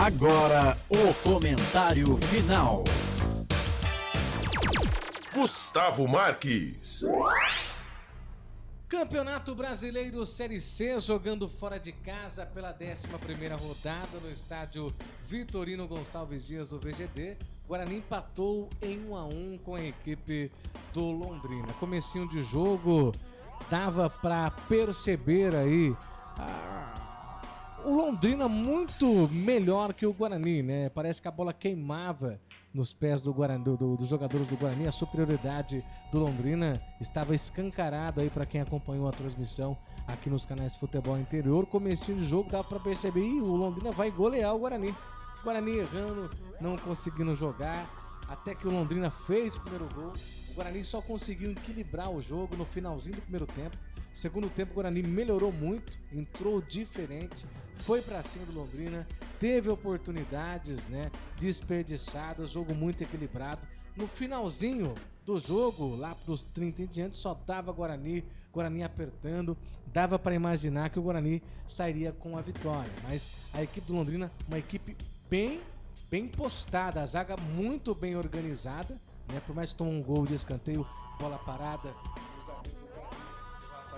Agora, o comentário final. Gustavo Marques. Campeonato Brasileiro Série C, jogando fora de casa pela 11ª rodada no estádio Vitorino Gonçalves Dias, do VGD. Guarani empatou em 1-1 com a equipe do Londrina. Comecinho de jogo, dava para perceber aí o Londrina muito melhor que o Guarani, né? Parece que a bola queimava nos pés do Guarani, dos jogadores do Guarani. A superioridade do Londrina estava escancarada aí para quem acompanhou a transmissão aqui nos canais de futebol interior. Comecinho de jogo, dava para perceber, o Londrina vai golear o Guarani. O Guarani errando, não conseguindo jogar, até que o Londrina fez o primeiro gol. O Guarani só conseguiu equilibrar o jogo no finalzinho do primeiro tempo. Segundo tempo, o Guarani melhorou muito, entrou diferente, foi para cima do Londrina, teve oportunidades, né, desperdiçadas, jogo muito equilibrado. No finalzinho do jogo, lá dos 30 em diante, só dava Guarani apertando, dava para imaginar que o Guarani sairia com a vitória. Mas a equipe do Londrina, uma equipe bem postada, a zaga muito bem organizada, né, por mais que tomou um gol de escanteio, bola parada,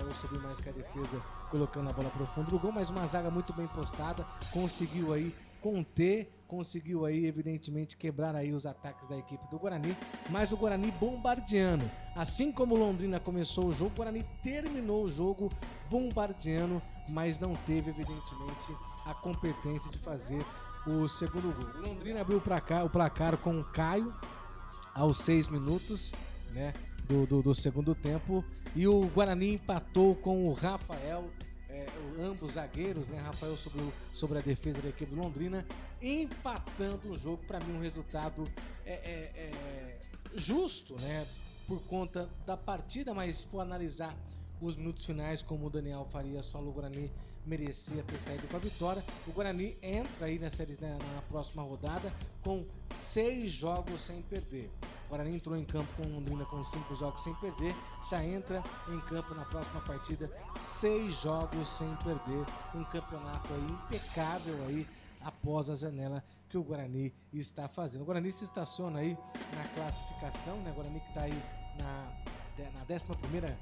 eu subi mais que a defesa, colocando a bola para o fundo do gol, mas uma zaga muito bem postada, conseguiu aí conter, conseguiu aí evidentemente quebrar aí os ataques da equipe do Guarani, mas o Guarani bombardeando, assim como o Londrina começou o jogo, o Guarani terminou o jogo bombardeando, mas não teve evidentemente a competência de fazer o segundo gol. O Londrina abriu o placar com o Caio aos 6 minutos, né, do segundo tempo, e o Guarani empatou com o Rafael, ambos zagueiros, né? Rafael sobre a defesa da equipe do Londrina, empatando o jogo. Para mim, um resultado justo, né, por conta da partida, mas se for analisar os minutos finais, como o Daniel Farias falou, o Guarani merecia ter saído com a vitória. O Guarani entra aí na próxima rodada com 6 jogos sem perder. O Guarani entrou em campo com Londrina com 5 jogos sem perder, já entra em campo na próxima partida 6 jogos sem perder, um campeonato aí impecável aí após a janela que o Guarani está fazendo. O Guarani se estaciona aí na classificação, né? O Guarani que está aí na 11ª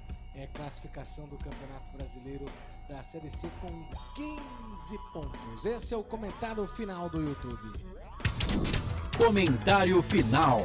classificação do Campeonato Brasileiro da Série C com 15 pontos. Esse é o comentário final do YouTube. Comentário final.